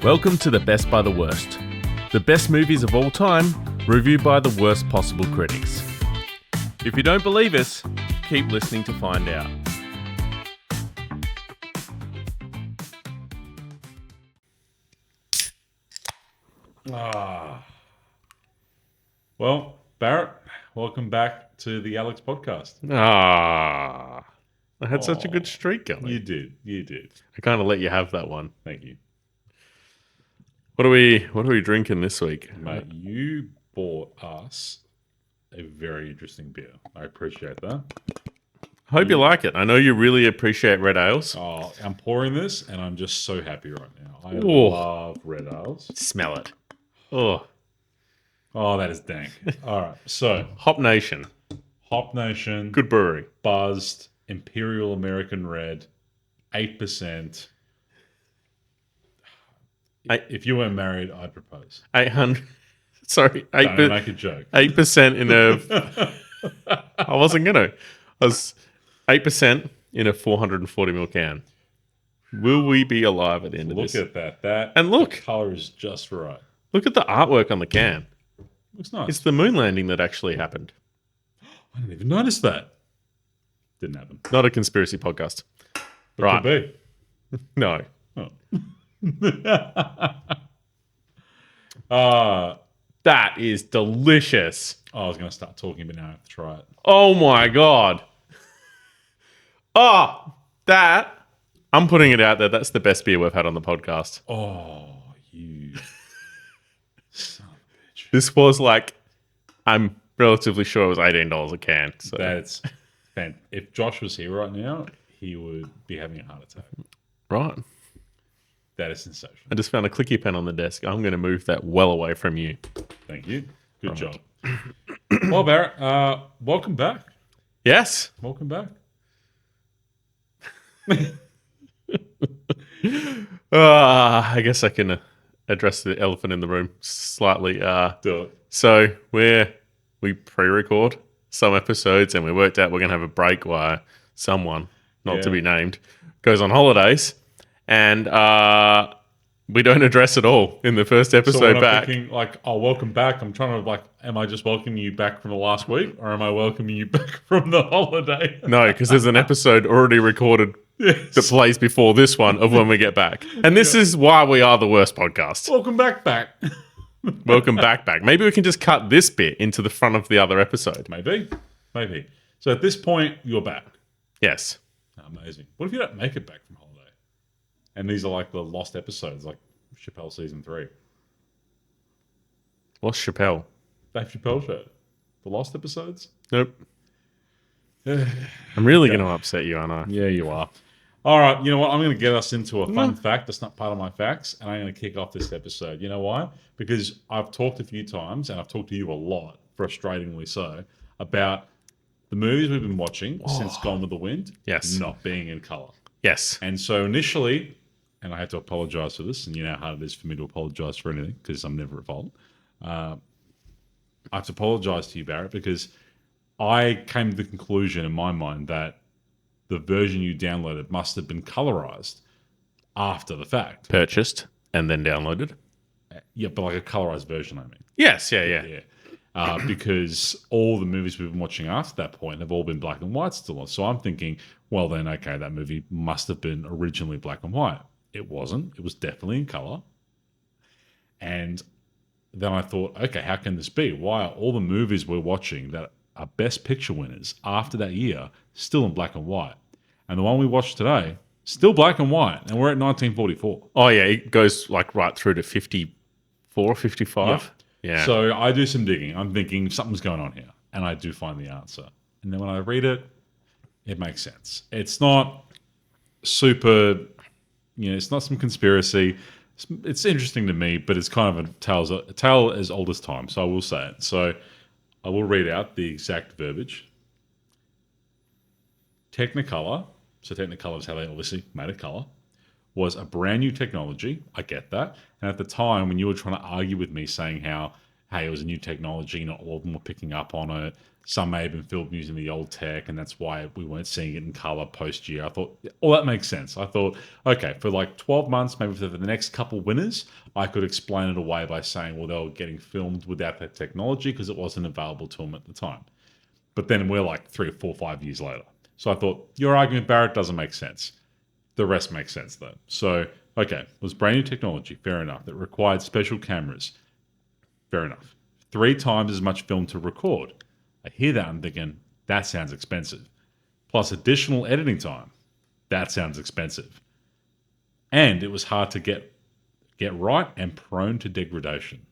Welcome to the Best by the Worst. The best movies of all time, reviewed by the worst possible critics. If you don't believe us, keep listening to find out. Well, Barrett, welcome back to the Aleks podcast. I had such a good streak going. You did. I kind of let you have that one. Thank you. What are we drinking this week? Mate, you bought us a very interesting beer. I appreciate that. I hope you like it. I know you really appreciate red ales. Oh, I'm pouring this and I'm just so happy right now. I Ooh. love red ales. Smell it. Oh, that is dank. All right, so Hop Nation. Hop Nation, Good brewery. Buzzed, Imperial American Red, 8%. If you weren't married, I'd propose. 800. Sorry, Don't make a joke. 8% in a. I wasn't gonna. I was 8% in a 440ml can. Will we be alive at the end of this? Look at that. And look. The color is just right. Look at the artwork on the can. Looks nice. It's the moon landing that actually happened. I didn't even notice that. Didn't happen. Not a conspiracy podcast. It Right. could be. No. That is delicious. I was going to start talking, but now I have to try it. Oh my God. That. I'm putting it out there. That's the best beer we've had on the podcast. Oh, you son of a bitch. This was I'm relatively sure it was $18 a can. So. That's fantastic. If Josh was here right now, he would be having a heart attack. Right. That is sensational. I just found a clicky pen on the desk. I'm going to move that well away from you. Thank you. Good job. Well, Barrett, welcome back. Yes. Welcome back. I guess I can address the elephant in the room slightly. Do it. So we pre-record some episodes and we worked out we're going to have a break while someone, not to be named, goes on holidays. And we don't address it all in the first episode back. Thinking, welcome back. I'm trying to, am I just welcoming you back from the last week? Or am I welcoming you back from the holiday? No, because there's an episode already recorded that plays before this one of when we get back. And this is why we are the worst podcast. Welcome back. Welcome back. Maybe we can just cut this bit into the front of the other episode. Maybe. So at this point, you're back. Yes. Amazing. What if you don't make it back from holiday? And these are the lost episodes, like Chappelle season 3. What's Chappelle? Dave Chappelle show. The lost episodes? Nope. I'm really going to upset you, aren't I? Yeah, you are. All right, you know what? I'm going to get us into a fun fact that's not part of my facts, and I'm going to kick off this episode. You know why? Because I've talked a few times, and I've talked to you a lot, frustratingly so, about the movies we've been watching since Gone with the Wind not being in colour. Yes. And so initially, and I had to apologise for this, and you know how hard it is for me to apologise for anything, because I'm never at fault. I have to apologise to you, Barrett, because I came to the conclusion in my mind that the version you downloaded must have been colorized after the fact. Purchased and then downloaded. Yeah, but like a colorized version, I mean. Yes, yeah. Because all the movies we've been watching after that point have all been black and white still. So I'm thinking, well then, okay, that movie must have been originally black and white. It wasn't. It was definitely in color. And then I thought, okay, how can this be? Why are all the movies we're watching that are Best Picture winners after that year still in black and white? And the one we watched today, still black and white, and we're at 1944. Oh, yeah, it goes right through to 54, 55. Yeah. So I do some digging. I'm thinking something's going on here, and I do find the answer. And then when I read it, it makes sense. It's not super, it's not some conspiracy. It's interesting to me, but it's kind of a tale as old as time, so I will say it. So I will read out the exact verbiage. Technicolor, so Technicolor is how they obviously made a color, was a brand new technology. I get that. And at the time, when you were trying to argue with me saying how, hey, it was a new technology, not all of them were picking up on it, some may have been filmed using the old tech, and that's why we weren't seeing it in color post year. I thought, all that makes sense. I thought, okay, for like 12 months, maybe for the next couple winners, I could explain it away by saying, well, they were getting filmed without that technology because it wasn't available to them at the time. But then we're like 3 or 4 or 5 years later. So I thought, your argument, Barrett, doesn't make sense. The rest makes sense, though. So, okay, it was brand new technology, fair enough. That required special cameras, fair enough. 3 times as much film to record. I hear that, I'm thinking, that sounds expensive. Plus additional editing time. That sounds expensive. And it was hard to get right and prone to degradation.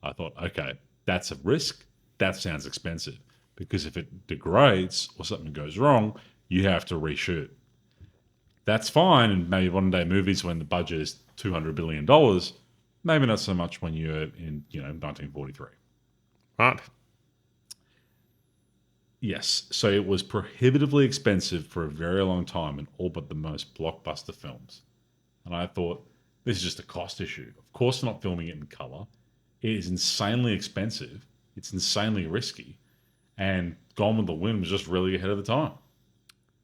I thought, okay, that's a risk. That sounds expensive. Because if it degrades or something goes wrong, you have to reshoot. That's fine in maybe one-day movies when the budget is $200 billion. Maybe not so much when you're in 1943. Right. Yes, so it was prohibitively expensive for a very long time in all but the most blockbuster films. And I thought, this is just a cost issue. Of course, they're not filming it in color. It is insanely expensive. It's insanely risky. And Gone with the Wind was just really ahead of the time.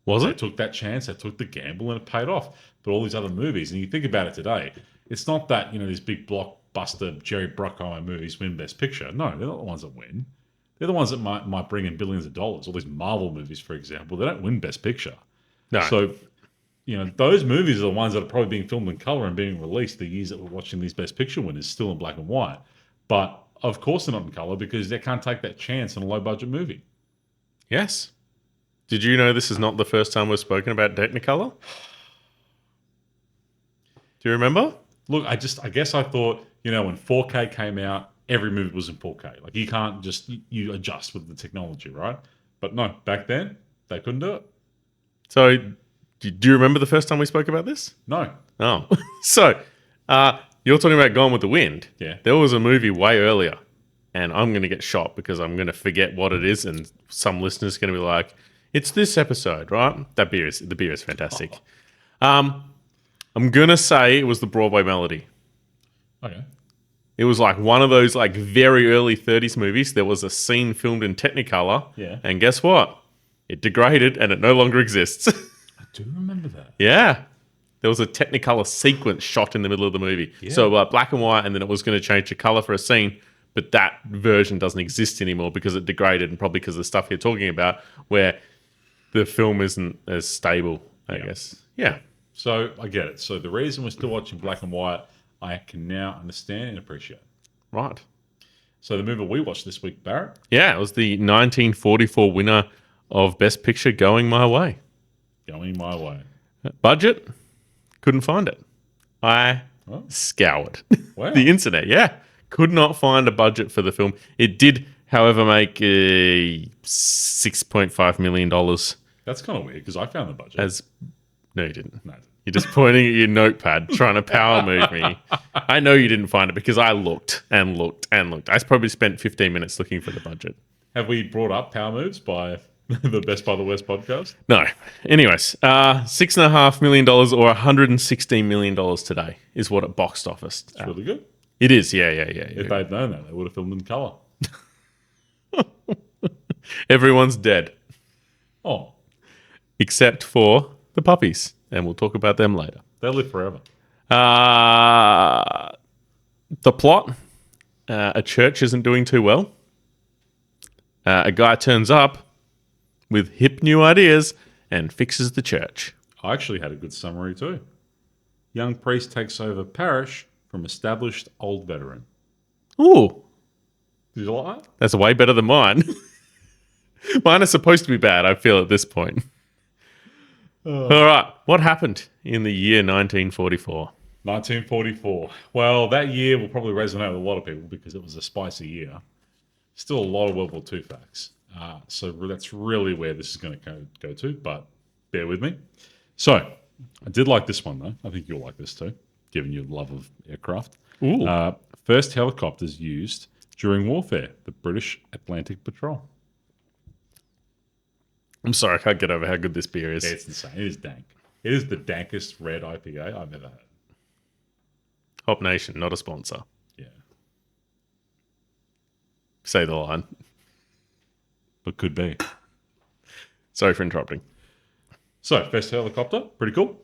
Was They it? took that chance, they took the gamble, and it paid off. But all these other movies, and you think about it today, it's not that, these big blockbuster Jerry Bruckheimer movies win Best Picture. No, they're not the ones that win. They're the ones that might bring in billions of dollars. All these Marvel movies, for example, they don't win Best Picture. No. So, those movies are the ones that are probably being filmed in color and being released the years that we're watching these Best Picture winners still in black and white. But of course they're not in color because they can't take that chance in a low budget movie. Yes. Did you know this is not the first time we've spoken about Technicolor? Do you remember? Look, I guess I thought, when 4K came out, every movie was in 4K. Like, you can't just, you adjust with the technology, right? But no, back then, they couldn't do it. So, do you remember the first time we spoke about this? No. Oh. So, you're talking about Gone with the Wind. Yeah. There was a movie way earlier, and I'm going to get shot because I'm going to forget what it is, and some listeners are going to be like, it's this episode, right? The beer is fantastic. I'm going to say it was the Broadway Melody. Okay. It was like one of those like very early 30s movies. There was a scene filmed in Technicolor. Yeah. And guess what? It degraded and it no longer exists. I do remember that. Yeah. There was a Technicolor sequence shot in the middle of the movie. Yeah. So black and white, and then it was going to change to color for a scene. But that version doesn't exist anymore because it degraded, and probably because of the stuff you're talking about where the film isn't as stable, I guess. Yeah. So I get it. So the reason we're still watching black and white, I can now understand and appreciate. Right. So the movie we watched this week, Barrett. Yeah, it was the 1944 winner of Best Picture, Going My Way. Going My Way. Budget? Couldn't find it. I scoured Wow. the internet. Yeah. Could not find a budget for the film. It did, however, make $6.5 million. That's kind of weird because I found the budget. No, you didn't. No. You're just pointing at your notepad, trying to power move me. I know you didn't find it because I looked and looked and looked. I probably spent 15 minutes looking for the budget. Have we brought up Power Moves by the Best by the West podcast? No. Anyways, $6.5 million or $116 million today is what it boxed office. It's really good. It is, yeah. If they'd known that, they would have filmed in color. Everyone's dead. Oh, except for the puppies, and we'll talk about them later. they'll live forever. The plot, a church isn't doing too well. A guy turns up with hip new ideas and fixes the church. I actually had a good summary too. Young priest takes over parish from established old veteran. Ooh, Did you like that? that's way better than mine. Mine is supposed to be bad, I feel, at this point. All right, what happened in the year 1944? 1944. Well, that year will probably resonate with a lot of people because it was a spicy year. Still a lot of World War II facts. So that's really where this is going to go to, but bear with me. So, I did like this one, though. I think you'll like this too, given your love of aircraft. Ooh. First helicopters used during warfare, the British Atlantic Patrol. I'm sorry, I can't get over how good this beer is. Yeah, it's insane. It is dank. It is the dankest red IPA I've ever had. Hop Nation, not a sponsor. Yeah. Say the line. but could be. Sorry for interrupting. So, first helicopter, pretty cool.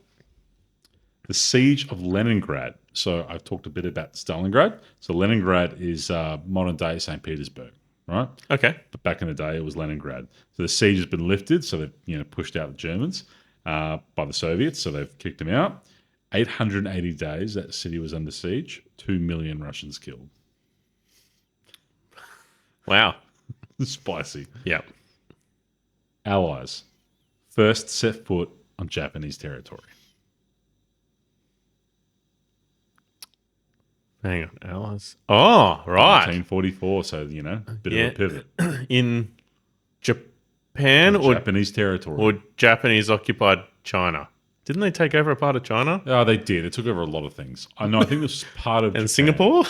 The Siege of Leningrad. So, I've talked a bit about Stalingrad. So, Leningrad is modern day St. Petersburg, right? Okay. But back in the day, it was Leningrad. So, the siege has been lifted. So, they've pushed out the Germans by the Soviets. So, they've kicked them out. 880 days that city was under siege. 2 million Russians killed. Wow. Spicy. Yep. Allies first set foot on Japanese territory. Hang on. Allies. Oh, right. 1944, so, bit of a pivot. In Japan or Japanese territory. or Japanese occupied China? Didn't they take over a part of China? Oh, they did. They took over a lot of things. I know. I think this was part of And Japan. Singapore?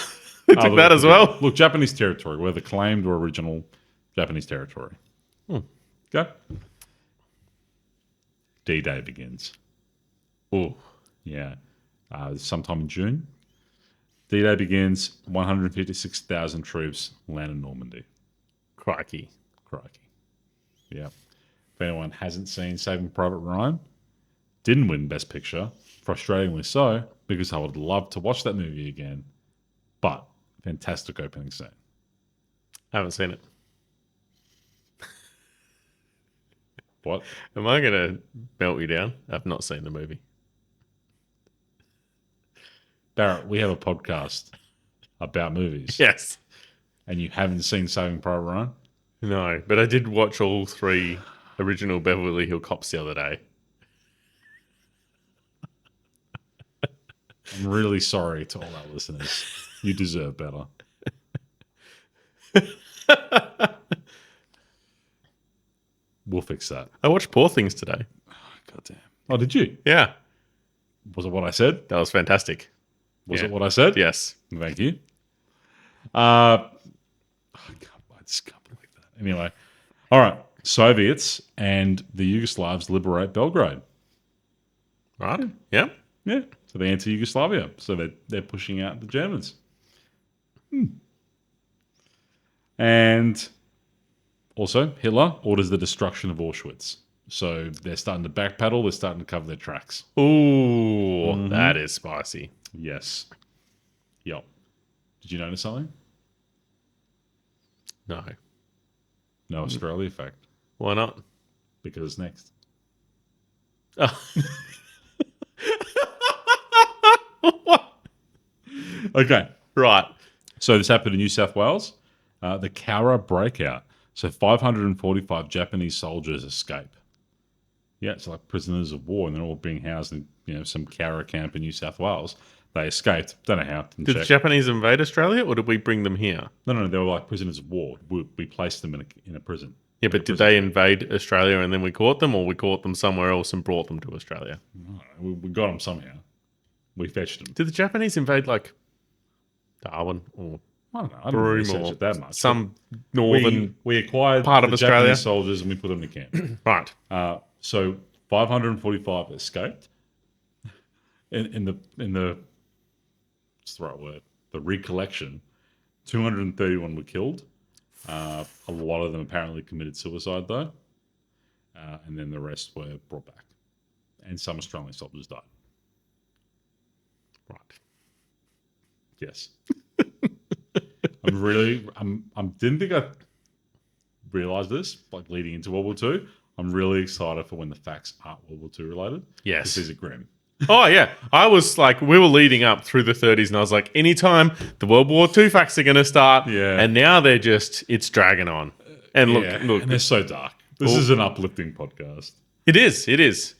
They took look, that as well. Look, Japanese territory, whether claimed or original Japanese territory. Okay. D-Day begins. Ooh. Yeah. Sometime in June. D-Day begins. 156,000 troops land in Normandy. Crikey. Yeah. If anyone hasn't seen Saving Private Ryan, didn't win Best Picture, frustratingly so, because I would love to watch that movie again. But fantastic opening scene. I haven't seen it. What? Am I going to melt you down? I've not seen the movie. Barrett, we have a podcast about movies. Yes. And you haven't seen Saving Private Ryan? No, but I did watch all 3 original Beverly Hill Cops the other day. I'm really sorry to all our listeners. You deserve better. We'll fix that. I watched Poor Things today. Goddamn. Oh, did you? Yeah. Was it what I said? That was fantastic. Was Yeah. it what I said? Yes. Thank you. I just can't believe that. Anyway. All right. Soviets and the Yugoslavs liberate Belgrade. Right? Yeah. Yeah. So they enter Yugoslavia. So they're pushing out the Germans. And also, Hitler orders the destruction of Auschwitz. So they're starting to backpedal. They're starting to cover their tracks. Ooh, that is spicy. Yes. Yep. Did you notice something? No. No Australia fact. Why not? Because it's next. Oh. Okay. Right. So this happened in New South Wales. The Cowra breakout. So 545 Japanese soldiers escape. Yeah, it's like prisoners of war, and they're all being housed in some Cowra camp in New South Wales. They escaped. Don't know how. Didn't Did check. the Japanese invade Australia or did we bring them here? No, they were like prisoners of war. We placed them in a prison. Yeah, but did they invade Australia and then we caught them, or we caught them somewhere else and brought them to Australia? We got them somehow. We fetched them. Did the Japanese invade like Darwin or I don't know. I didn't Broome research or it that much. some northern We acquired part of the Australia? Japanese soldiers and we put them in camp. Right. So 545 escaped. In the what's the right word? The recollection, 231 were killed. A lot of them apparently committed suicide though, and then the rest were brought back, and some Australian soldiers died. Right. Yes. I didn't think I realised this, like leading into World War II. I'm really excited for when the facts aren't World War II related. Yes. These are grim. Oh, yeah. I was like, we were leading up through the 30s, and I was like, anytime the World War II facts are going to start. Yeah. And now it's dragging on. And look, And they're so dark. This is an uplifting podcast. It is.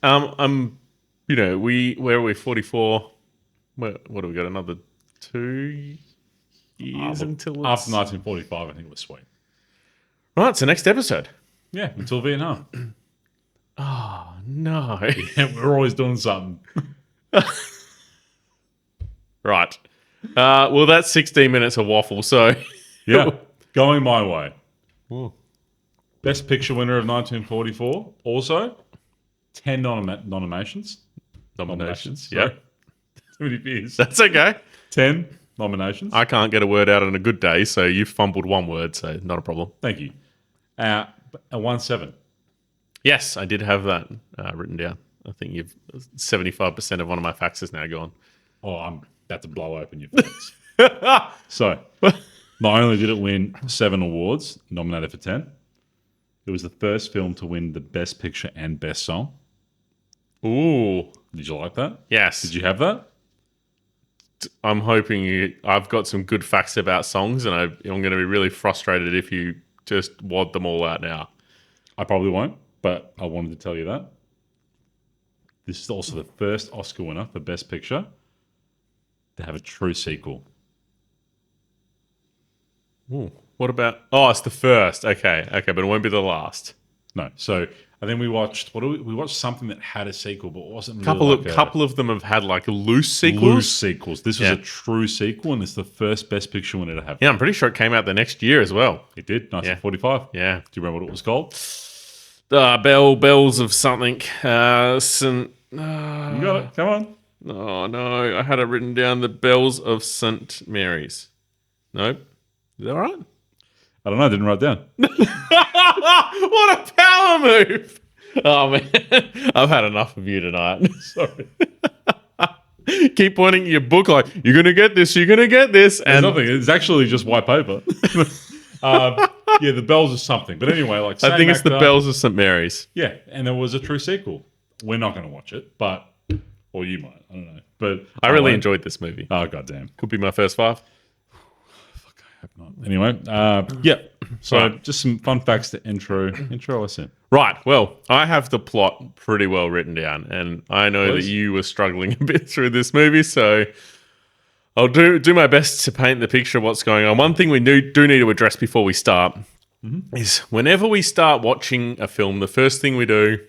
Where are we? 44. What do we got? Another 2 years until it's... After 1945, I think it was sweet. Right, so next episode. Yeah, until Vietnam. Oh, no. Yeah, we're always doing something. Right. Well, that's 16 minutes of waffle, so... Yeah, going my way. Ooh. Best Picture winner of 1944. Also, 10 nominations. Nominations, sorry. yeah. Too many beers. That's okay. 10 nominations. I can't get a word out on a good day, so you've fumbled one word, so not a problem. Thank you. A 1-7. Yes, I did have that written down. I think 75% of one of my facts is now gone. Oh, I'm about to blow open your face. So, not only did it win 7 awards, nominated for 10, it was the first film to win the Best Picture and Best Song. Ooh. Did you like that? Yes. Did you have that? I'm hoping I've got some good facts about songs, and I'm going to be really frustrated if you just wad them all out now. I probably won't, but I wanted to tell you that. This is also the first Oscar winner for Best Picture to have a true sequel. Ooh. What about... Oh, it's the first. Okay, but it won't be the last. No. So I think we watched... We watched something that had a sequel, but it wasn't really couple of them have had like loose sequels. Loose sequels. This was a true sequel, and it's the first Best Picture winner to have. Yeah, I'm pretty sure it came out the next year as well. It did, 1945. Yeah. Do you remember what it was called? Bells of something. St. You got it. Come on. Oh, no. I had it written down. The Bells of St. Mary's. Nope. Is that right? I don't know. I didn't write it down. What a power move. Oh, man. I've had enough of you tonight. Sorry. Keep pointing at your book like, you're going to get this, you're going to get this. There's nothing. It's actually just white paper. Yeah, the Bells of something. But anyway, like I think it's the Bells of St. Mary's. Yeah, and there was a true sequel. We're not going to watch it, but... Or you might. I don't know. But I really enjoyed this movie. Oh, goddamn. Could be my first 5. Fuck, I hope not. Anyway, yeah. So just some fun facts to intro us in. Right. Well, I have the plot pretty well written down, and I know Please. that you were struggling a bit through this movie, so I'll do my best to paint the picture of what's going on. One thing we do need to address before we start is whenever we start watching a film, the first thing we do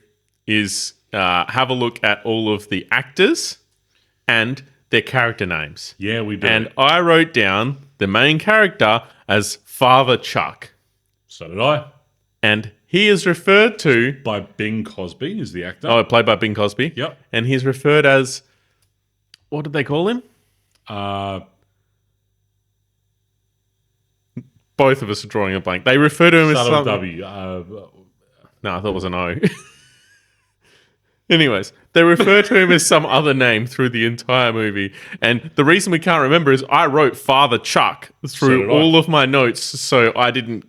is have a look at all of the actors and their character names. Yeah, we do. And I wrote down the main character as Father Chuck. So did I. And he is referred to... By Bing Crosby is the actor. Oh, played by Bing Crosby. Yep. And he's referred as... What did they call him? Both of us are drawing a blank. They refer to him as something... W. No, I thought it was an O. Anyways, they refer to him as some other name through the entire movie. And the reason we can't remember is I wrote Father Chuck through all of my notes, so I didn't,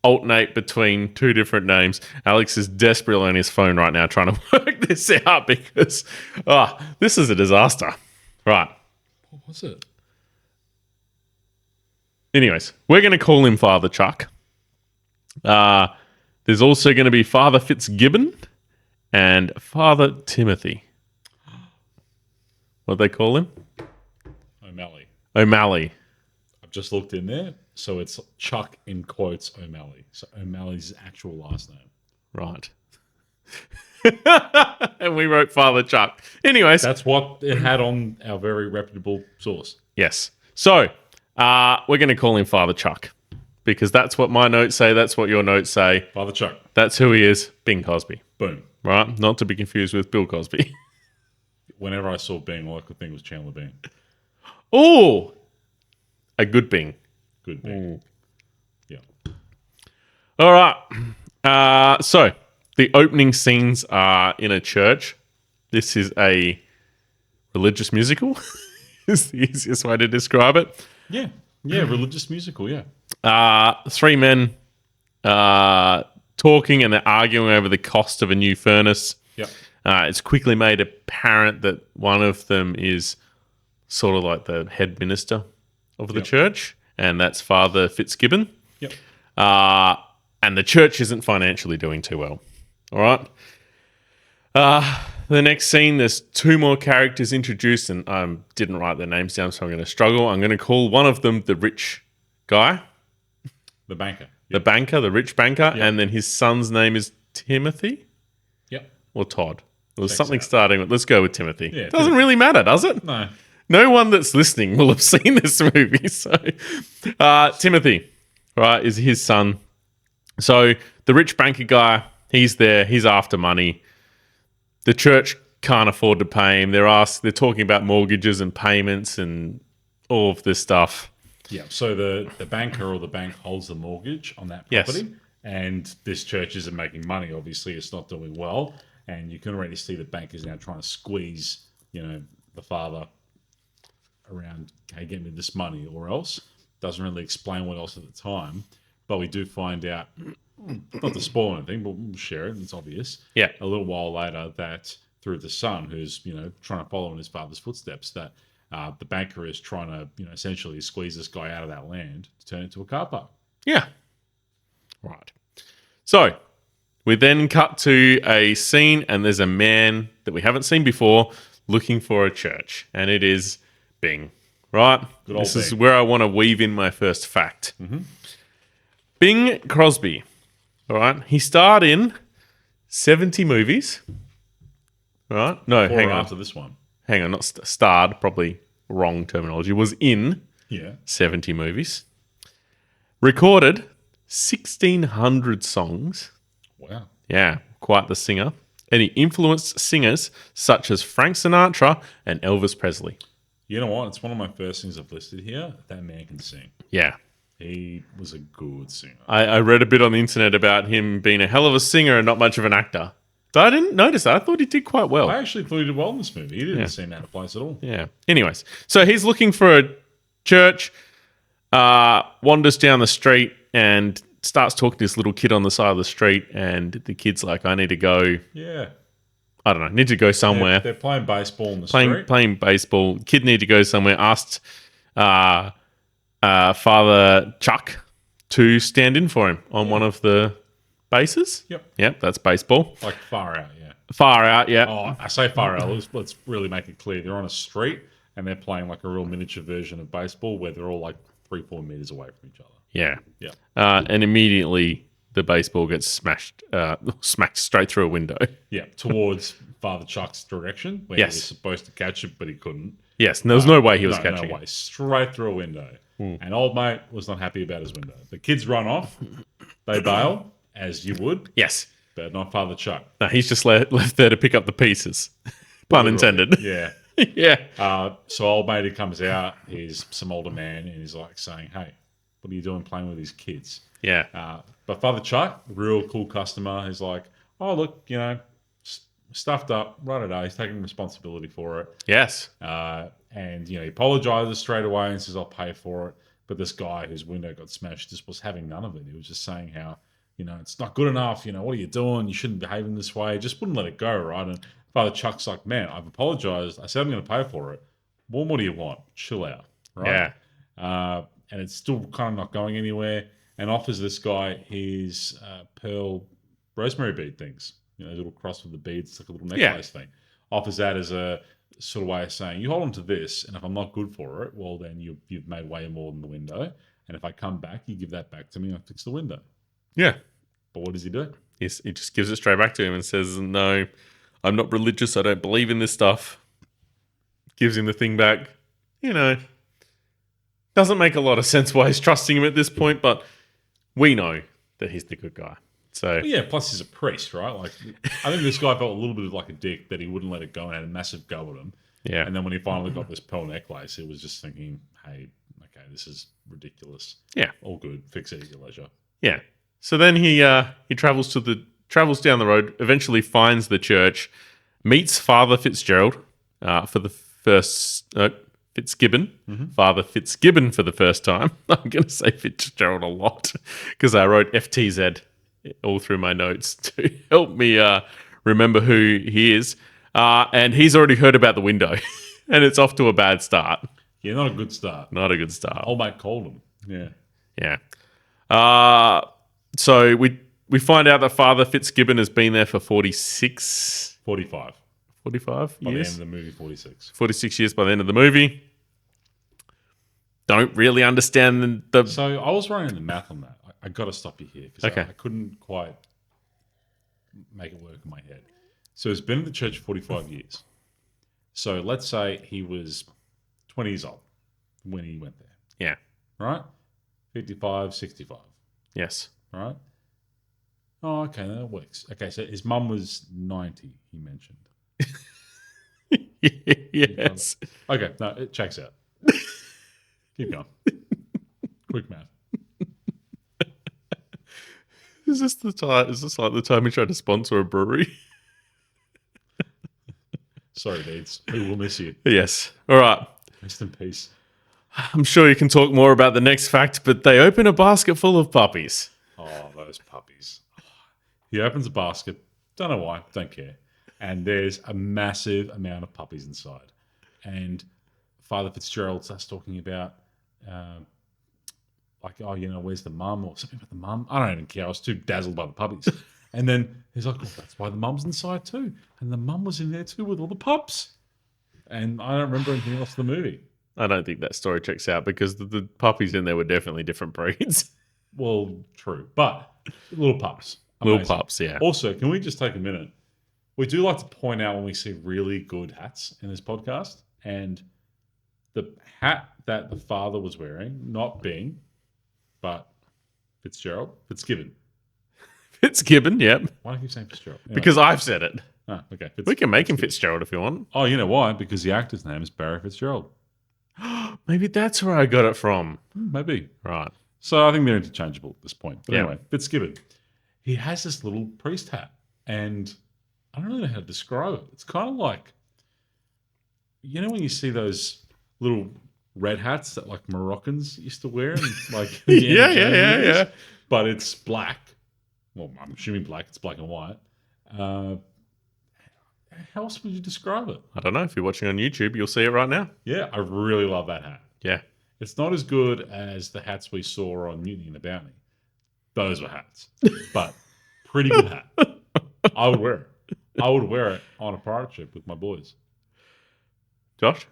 alternate between 2 different names. Alex is desperately on his phone right now trying to work this out because, this is a disaster. Right. What was it? Anyways, we're going to call him Father Chuck. There's also going to be Father Fitzgibbon and Father Timothy. What do they call him? O'Malley. I've just looked in there. So it's Chuck in quotes O'Malley. So O'Malley's actual last name. Right. And we wrote Father Chuck. Anyways. That's what it had on our very reputable source. Yes. So we're going to call him Father Chuck because that's what my notes say. That's what your notes say. Father Chuck. That's who he is. Bing Crosby. Boom. Right? Not to be confused with Bill Cosby. Whenever I saw Bing, all I could think was Chandler Bing. Oh, a good Bing. Good Bing. Yeah. All right. So the opening scenes are in a church. This is a religious musical. Is the easiest way to describe it. Yeah. Yeah, religious musical, yeah. 3 men talking and they're arguing over the cost of a new furnace. Yep. It's quickly made apparent that one of them is sort of like the head minister of the church, and that's Father Fitzgibbon. Yep. And the church isn't financially doing too well. All right. The next scene, there's 2 more characters introduced, and I didn't write their names down, so I'm going to struggle. I'm going to call one of them the rich guy. The banker. The rich banker, and then his son's name is Timothy? Yep. Or Todd. There was something starting with, let's go with Timothy. Yeah, Doesn't really matter, does it? No. No one that's listening will have seen this movie. So, Timothy, right, is his son. So, the rich banker guy, he's there. He's after money. The church can't afford to pay him. They're talking about mortgages and payments and all of this stuff. Yeah, so the banker or the bank holds the mortgage on that property. Yes. And this church isn't making money. Obviously, it's not doing well. And you can already see the bank is now trying to squeeze, the father around, hey, get me this money or else. Doesn't really explain what else at the time. But we do find out, not to spoil anything, but we'll share it. It's obvious. Yeah. A little while later, that through the son, who's trying to follow in his father's footsteps, that the banker is trying to essentially squeeze this guy out of that land to turn it into a car park. Yeah. Right. So we then cut to a scene, and there's a man that we haven't seen before looking for a church, and it is Bing. Right? Good old This is Bing. where I want to weave in my first fact. Bing Crosby. All right. He starred in 70 movies. All right. No, Before hang or on. after this one. Hang on. Not starred, probably wrong terminology. Was in Yeah. 70 movies. Recorded 1,600 songs. Wow. Yeah, quite the singer. And he influenced singers such as Frank Sinatra and Elvis Presley. You know what? It's one of my first things I've listed here. That man can sing. Yeah. He was a good singer. I read a bit on the internet about him being a hell of a singer and not much of an actor. But I didn't notice that. I thought he did quite well. I actually thought he did well in this movie. He didn't seem out of place at all. Yeah. Anyways, so he's looking for a church, wanders down the street and starts talking to this little kid on the side of the street. And the kid's like, I need to go, Yeah. I don't know, need to go somewhere. They're playing baseball in the street. Playing baseball. Kid need to go somewhere. Asked Father Chuck to stand in for him on one of the bases. Yep. That's baseball. Like far out, yeah. Far out, yeah. Oh, I say far out. Let's really make it clear. They're on a street and they're playing like a real miniature version of baseball where they're all like 3-4 meters away from each other. Yeah. Yeah. And immediately the baseball gets smacked straight through a window. Yeah, towards Father Chuck's direction where he was supposed to catch it, but he couldn't. Yes, and there was no way he was catching No way. it. Straight through a window. And old mate was not happy about his window. The kids run off. They bail, as you would, Yes. but not Father Chuck. No, he's just left there to pick up the pieces. Pun intended. Yeah. Yeah. So old mate, he comes out. He's some older man, and he's like saying, "Hey, what are you doing playing with these kids?" Yeah. But Father Chuck, real cool customer, is like, "Oh, look, stuffed up, right away. He's taking responsibility for it." Yes. And he apologizes straight away and says, "I'll pay for it." But this guy whose window got smashed just was having none of it. He was just saying how, it's not good enough. What are you doing? You shouldn't behave in this way. Just wouldn't let it go, right? And Father Chuck's like, "Man, I've apologized. I said I'm going to pay for it. Well, what do you want? Chill out, right?" Yeah. And it's still kind of not going anywhere. And offers this guy his pearl rosemary bead things, a little cross with the beads, like a little necklace thing. Offers that as a sort of way of saying, you hold on to this, and if I'm not good for it, well, then you've made way more than the window. And if I come back, you give that back to me, and I fix the window. Yeah. But what does he do? He just gives it straight back to him and says, "No, I'm not religious. I don't believe in this stuff." Gives him the thing back. Doesn't make a lot of sense why he's trusting him at this point, but we know that he's the good guy. So Well, yeah, plus he's a priest, right? Like, I think this guy felt a little bit like a dick that he wouldn't let it go and had a massive go at him. yeah. And then when he finally got this pearl necklace, he was just thinking, hey, okay, this is ridiculous. Yeah. All good. Fix it at your leisure. Yeah. So then he travels down the road, eventually finds the church, meets Father Fitzgerald for the first Fitzgibbon. Father Fitzgibbon for the first time. I'm going to say Fitzgerald a lot because I wrote FTZ all through my notes to help me remember who he is. And he's already heard about the window, and it's off to a bad start. Yeah, not a good start. Not a good start. Old mate called him. Yeah. Yeah. So we find out that Father Fitzgibbon has been there for 45 By the end years. of the movie, 46. 46 years by the end of the movie. Don't really understand the So I was running the math on that. I got to stop you here because Okay. I couldn't quite make it work in my head. So he's been in the church 45 years. So let's say he was 20 years old when he went there, Yeah. right? 55, 65, Yes. right? Oh, okay, that works. Okay, so his mum was 90, he mentioned. Yes. Okay, no, it checks out. Keep going. Quick math. Is this the time? Is this like the time he tried to sponsor a brewery? Sorry, Deeds. We will miss you. Yes. All right. Rest in peace. I'm sure you can talk more about the next fact, but they open a basket full of puppies. Oh, those puppies. He opens a basket. Don't know why. Don't care. And there's a massive amount of puppies inside. And Father Fitzgerald starts talking about, where's the mum or something about the mum. I don't even care. I was too dazzled by the puppies. And then he's like, well, that's why the mum's inside too. And the mum was in there too with all the pups. And I don't remember anything else in the movie. I don't think that story checks out because the puppies in there were definitely different breeds. Well, true. But little pups. Little Amazing. pups, yeah. Also, can we just take a minute? We do like to point out when we see really good hats in this podcast. And the hat that the father was wearing, not Bing, but Fitzgibbon. Fitzgibbon, yep. Why do I keep saying Fitzgerald? Anyway. Because I've said it. Oh, okay. We can make him Fitzgerald if you want. Oh, you know why? Because the actor's name is Barry Fitzgerald. Maybe that's where I got it from. Maybe. Right. So I think they're interchangeable at this point. But Yeah. anyway, Fitzgibbon. He has this little priest hat. And I don't really know how to describe it. It's kind of like, you know when you see those little red hats that like Moroccans used to wear? And like Yeah. But it's black. Well, I'm assuming black. It's black and white. How else would you describe it? I don't know. If you're watching on YouTube, you'll see it right now. Yeah, I really love that hat. Yeah. It's not as good as the hats we saw on Mutiny and the Bounty. Those were hats. But pretty good hat. I would wear it. I would wear it on a pirate ship with my boys. Josh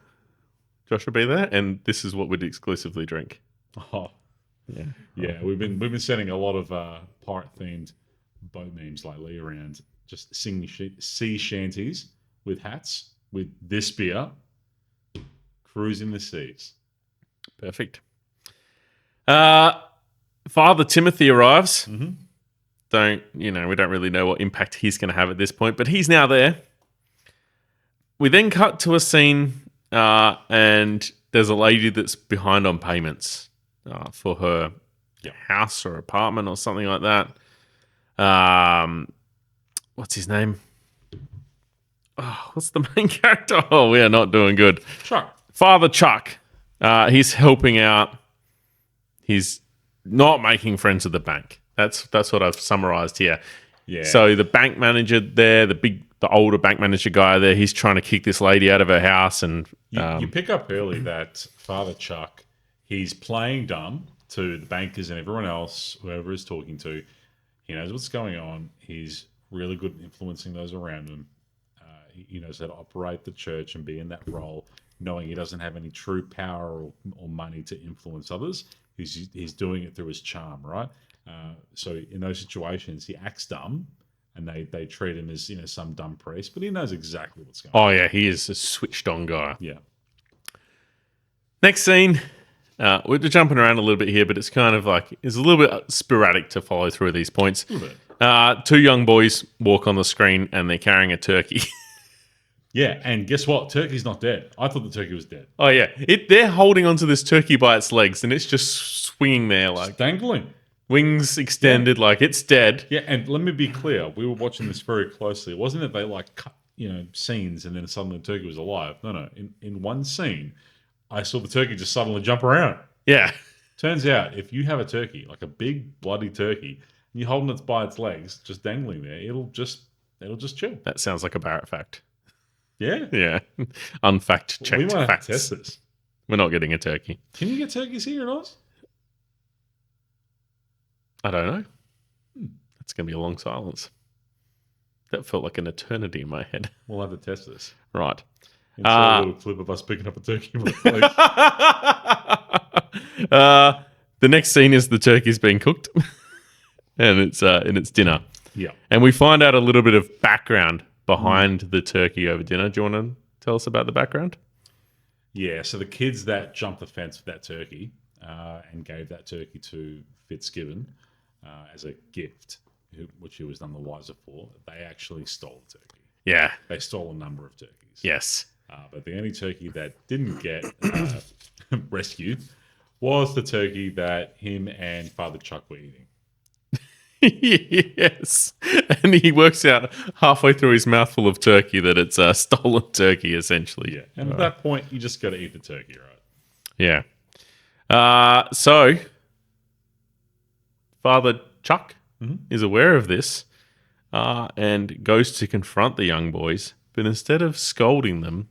will be there, and this is what we'd exclusively drink. Oh, Yeah. yeah. We've been sending a lot of pirate themed boat memes lately around just singing sea shanties with hats with this beer, cruising the seas. Perfect. Father Timothy arrives. Mm-hmm. We don't really know what impact he's going to have at this point, but he's now there. We then cut to a scene, and there's a lady that's behind on payments for her house or apartment or something like that. What's his name? Oh, what's the main character? Oh, we are not doing good. Chuck. Father Chuck. He's helping out. He's not making friends with the bank. That's what I've summarized here. Yeah. So the bank manager there, the older bank manager guy there, he's trying to kick this lady out of her house. And you pick up early that Father Chuck, he's playing dumb to the bankers and everyone else, whoever he's talking to. He knows what's going on. He's really good at influencing those around him. He knows how to operate the church and be in that role, knowing he doesn't have any true power or money to influence others. He's doing it through his charm, right? So in those situations, he acts dumb, and they treat him as some dumb priest, but he knows exactly what's going on. oh yeah, he is a switched on guy. Yeah. Next scene, we're jumping around a little bit here, but it's kind of like it's a little bit sporadic to follow through these points. A little bit. Two young boys walk on the screen, and they're carrying a turkey. Yeah, and guess what? Turkey's not dead. I thought the turkey was dead. Oh yeah, they're holding onto this turkey by its legs, and it's just swinging there like It's dangling. wings extended, like it's dead. Yeah, and let me be clear. We were watching this very closely. It wasn't that they like cut, scenes and then suddenly the turkey was alive. No. In one scene, I saw the turkey just suddenly jump around. Yeah. Turns out, if you have a turkey, like a big bloody turkey, and you're holding it by its legs, just dangling there, it'll just chill. That sounds like a Barrett fact. Yeah. Yeah. Unfact checked We might have facts. to test this. We're not getting a turkey. Can you get turkeys here in Oz? I don't know. It's going to be a long silence. That felt like an eternity in my head. We'll have to test this. Right. Insert a little clip of us picking up a turkey. The next scene is the turkey's being cooked, and it's dinner. Yeah. And we find out a little bit of background behind the turkey over dinner. Do you want to tell us about the background? Yeah, so the kids that jumped the fence with that turkey and gave that turkey to Fitzgibbon as a gift, which he was none the wiser for, they actually stole the turkey. Yeah. They stole a number of turkeys. Yes. But the only turkey that didn't get rescued was the turkey that him and Father Chuck were eating. Yes. And he works out halfway through his mouthful of turkey that it's stolen turkey, essentially. Yeah. And at that point, you just got to eat the turkey, right? Yeah. So, Father Chuck is aware of this and goes to confront the young boys. But instead of scolding them,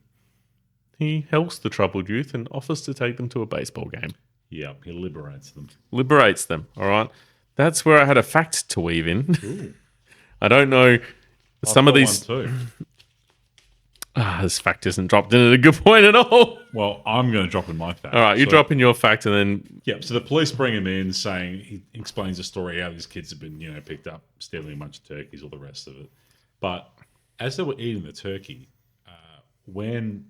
he helps the troubled youth and offers to take them to a baseball game. Yeah, he liberates them. Liberates them, all right? That's where I had a fact to weave in. Ooh. I don't know. Some of these. One too. This fact isn't dropped in at a good point at all. Well, I'm going to drop in my fact. All right, you drop in your fact and then. Yeah, so the police bring him in saying, he explains the story how these kids have been, picked up stealing a bunch of turkeys, all the rest of it. But as they were eating the turkey, when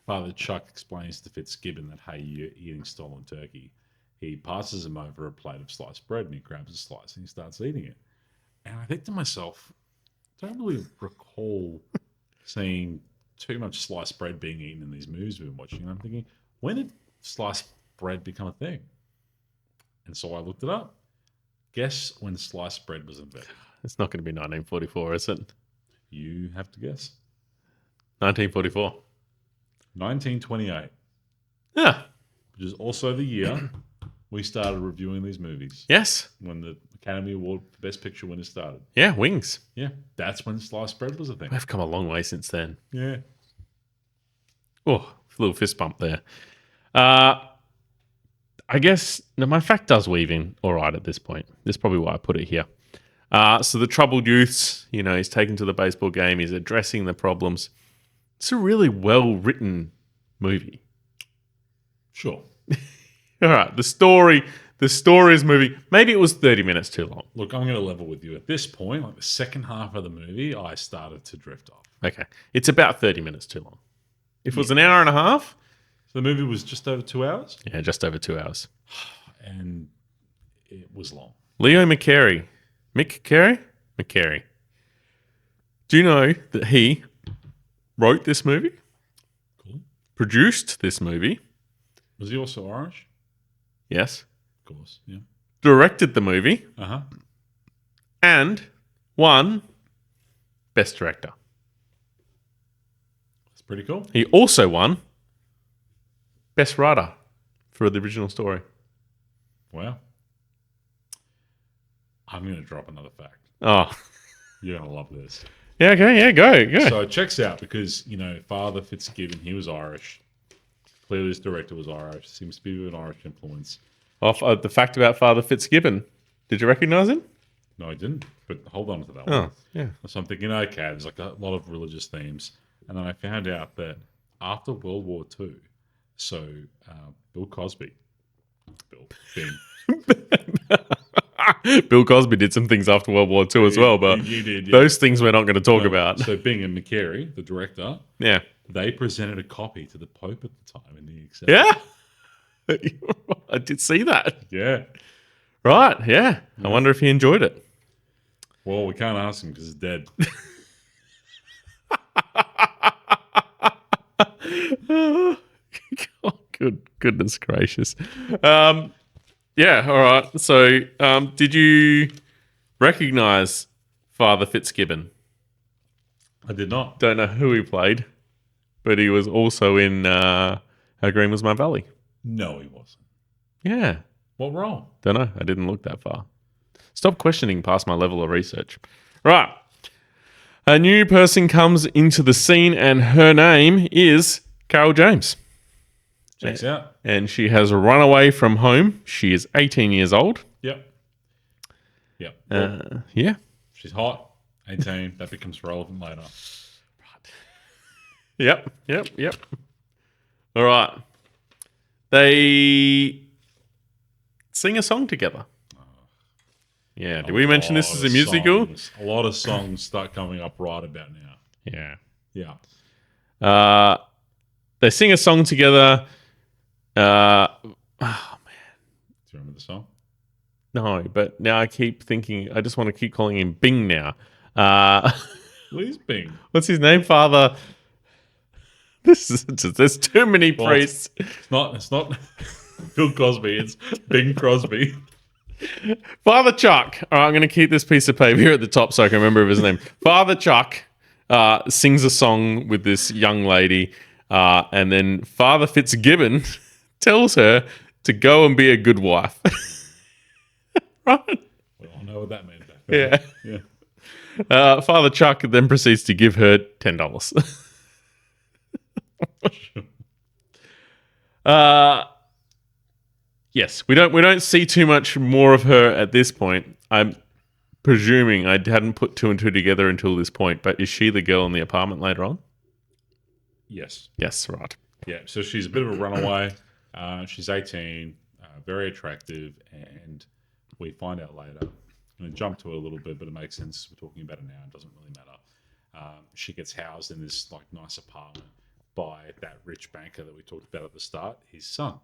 Father Chuck explains to Fitzgibbon that, hey, you're eating stolen turkey, he passes him over a plate of sliced bread and he grabs a slice and he starts eating it. And I think to myself, I don't really recall seeing too much sliced bread being eaten in these movies we've been watching. And I'm thinking, when did sliced bread become a thing? And so I looked it up. Guess when sliced bread was invented? It's not going to be 1944, is it? You have to guess. 1944. 1928. Yeah. Which is also the year we started reviewing these movies. Yes. When the Academy Award for Best Picture winners started. Yeah, Wings. Yeah, that's when sliced bread was a thing. We've come a long way since then. Yeah. Oh, a little fist bump there. I guess my fact does weave in all right at this point. That's probably why I put it here. So the troubled youths, he's taken to the baseball game. He's addressing the problems. It's a really well-written movie. Sure. All right, the story is moving. Maybe it was 30 minutes too long. Look, I'm going to level with you. At this point, like the second half of the movie, I started to drift off. Okay. It's about 30 minutes too long. If it was an hour and a half. So the movie was just over 2 hours? Yeah, just over 2 hours. And it was long. Leo McCarey. McCarey. Do you know that he wrote this movie? Cool. Produced this movie? Was he also Irish? Yes. Of course, yeah. Directed the movie. Uh-huh. And won Best Director. That's pretty cool. He also won Best Writer for the original story. Wow. I'm going to drop another fact. Oh. You're going to love this. Yeah, okay, yeah, go. So it checks out because, Father Fitzgibbon, he was Irish. Clearly his director was Irish. Seems to be an Irish influence. The fact about Father Fitzgibbon. Did you recognise him? No, I didn't. But hold on to that Oh, one. yeah. So I'm thinking, okay, there's like a lot of religious themes. And then I found out that after World War II, so Bill Cosby, Bill Cosby did some things after World War II as well, but you did, yeah. those things we're not going to talk about. So Bing and McCary, the director, Yeah. they presented a copy to the Pope at the time, and he accepted. Yeah. I did see that. Yeah. Right, yeah. I wonder if he enjoyed it. Well, we can't ask him because he's dead. Goodness gracious. Yeah, all right. So, did you recognize Father Fitzgibbon? I did not. Don't know who he played, but he was also in How Green Was My Valley. No, he wasn't. Yeah. What role? Don't know. I didn't look that far. Stop questioning past my level of research. Right. A new person comes into the scene, and her name is Carol James. Checks out. And she has run away from home. She is 18 years old. Yep. Well, Yeah. she's hot. 18. That becomes relevant later. Yep. All right. They sing a song together. Yeah. Did we mention this is a musical? A lot of songs start coming up right about now. Yeah. Yeah. They sing a song together. Oh, man. Do you remember the song? No, but now I keep thinking, I just want to keep calling him Bing now. Please, Bing. What's his name, Father? There's too many priests. It's not Bill Cosby, it's Bing Crosby. Father Chuck. All right, I'm going to keep this piece of paper here at the top so I can remember his name. Father Chuck sings a song with this young lady, and then Father Fitzgibbon tells her to go and be a good wife. Right? We all know what that means. Back then. Yeah. Father Chuck then proceeds to give her $10. Yes, we don't see too much more of her at this point. I'm presuming I hadn't put two and two together until this point, but is she the girl in the apartment later on? Yes. Yes, right. Yeah. So she's a bit of a runaway. She's 18, very attractive, and we find out later. I'm going to jump to it a little bit, but it makes sense. We're talking about it now. It doesn't really matter. She gets housed in this like nice apartment by that rich banker that we talked about at the start. His son.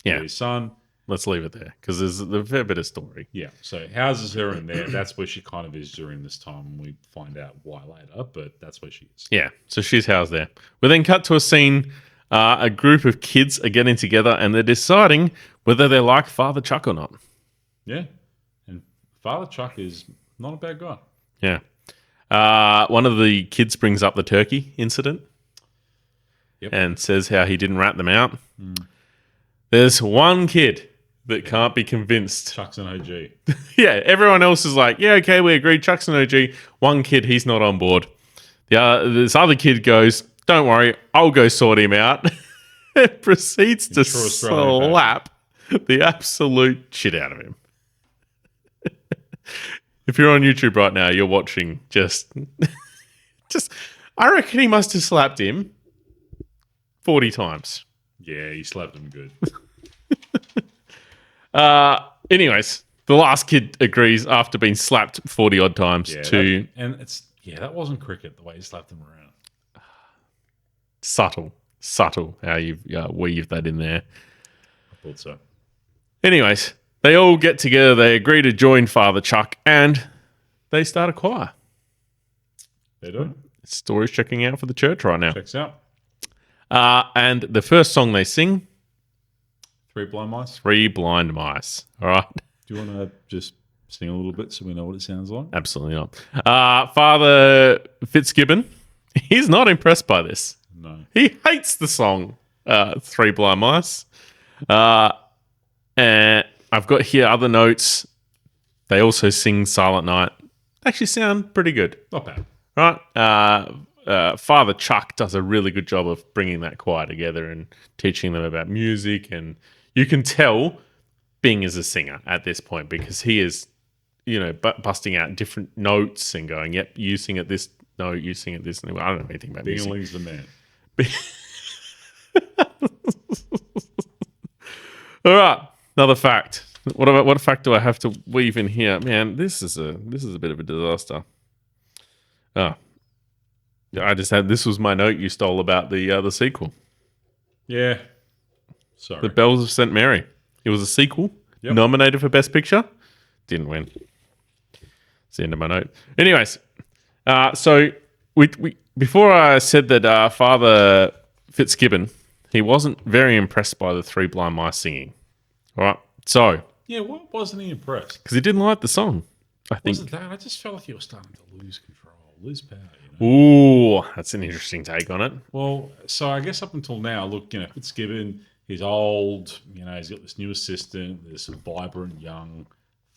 Yeah. His son. Let's leave it there because there's a fair bit of story. Yeah. So houses her in there. That's where she kind of is during this time. We find out why later, but that's where she is. Yeah. So she's housed there. We then cut to a scene. A group of kids are getting together and they're deciding whether they like Father Chuck or not. Yeah. And Father Chuck is not a bad guy. Yeah. One of the kids brings up the turkey incident and says how he didn't rat them out. There's one kid that can't be convinced. Chuck's an OG. Yeah, everyone else is like, yeah, okay, we agree. Chuck's an OG. One kid, he's not on board. This other kid goes, don't worry, I'll go sort him out. It proceeds to slap the absolute shit out of him. If you're on YouTube right now, you're watching just I reckon he must have slapped him 40 times. Yeah, he slapped him good. Anyways, the last kid agrees after being slapped 40 odd times that wasn't cricket the way he slapped him around. Subtle how you've weaved that in there. I thought so. Anyways, they all get together, they agree to join Father Chuck, and they start a choir. They do. Story's checking out for the church right now. Checks out. And the first song they sing, Three Blind Mice. Three Blind Mice. All right. Do you want to just sing a little bit so we know what it sounds like? Absolutely not. Father Fitzgibbon, he's not impressed by this. No. He hates the song Three Blind Mice. And I've got here other notes. They also sing Silent Night. Actually sound pretty good. Not bad. Right? Father Chuck does a really good job of bringing that choir together and teaching them about music. And you can tell Bing is a singer at this point because he is, busting out different notes and going, yep, you sing at this note, you sing at this. I don't know anything about music. Bing's the man. All right, another fact. What fact do I have to weave in here? Man, this is a bit of a disaster. This was my note you stole about the sequel. Yeah. Sorry. The Bells of St. Mary. It was a sequel, nominated for Best Picture, didn't win. It's the end of my note. Anyways, so we before I said that Father Fitzgibbon, he wasn't very impressed by the Three Blind Mice singing. All right, so yeah, why wasn't he impressed? because he didn't like the song. I think. Wasn't that? I just felt like he was starting to lose control, lose power. Ooh, that's an interesting take on it. Well, so I guess up until now, look, Fitzgibbon, he's old. He's got this new assistant, this vibrant young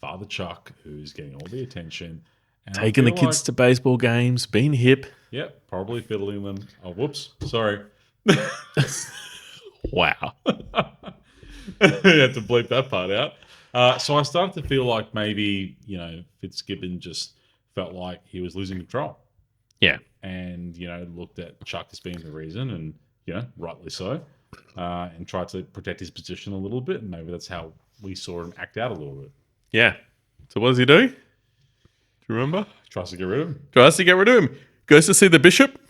Father Chuck, who's getting all the attention. And taking the kids to baseball games, being hip. Yep, probably fiddling them. Oh, whoops. Sorry. Wow. You had to bleep that part out. So I started to feel like maybe, Fitzgibbon just felt like he was losing control. Yeah. And, looked at Chuck as being the reason and, rightly so, and tried to protect his position a little bit. And maybe that's how we saw him act out a little bit. Yeah. So what does he do? Do you remember? Tries to get rid of him. Tries to get rid of him. Goes to see the bishop,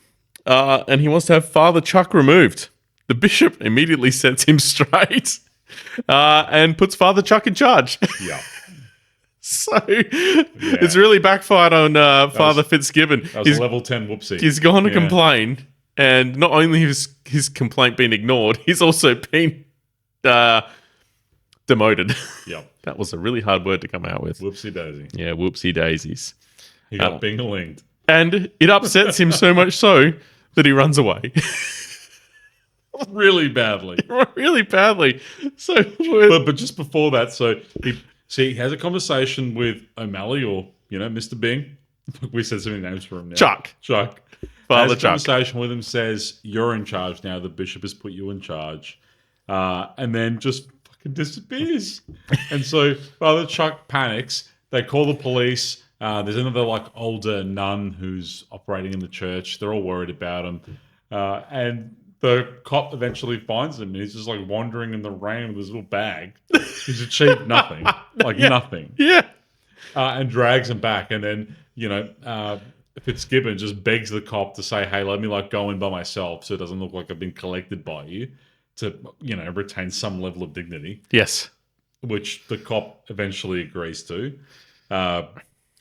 and he wants to have Father Chuck removed. The bishop immediately sets him straight and puts Father Chuck in charge. Yeah. So it's really backfired on Father Fitzgibbon. That was a level 10 whoopsie. He's gone to complain, and not only has his complaint been ignored, he's also been demoted. Yep. That was a really hard word to come out with. Whoopsie daisy. Yeah, whoopsie daisies. He got bing-a-linged. And it upsets him so much so that he runs away. Really badly. Really badly. So, But just before that, so he has a conversation with O'Malley or, Mr. Bing. We said so many names for him now. Chuck. Father Has a Chuck. conversation with him, says, "You're in charge now. The bishop has put you in charge." And then just fucking disappears. And so Father Chuck panics. They call the police. There's another older nun who's operating in the church. They're all worried about him. And the cop eventually finds him. And he's just wandering in the rain with his little bag. He's achieved nothing. Nothing. Yeah. And drags him back. And then, Fitzgibbon just begs the cop to say, "Hey, let me go in by myself so it doesn't look like I've been collected by you," to, retain some level of dignity. Yes. Which the cop eventually agrees to. And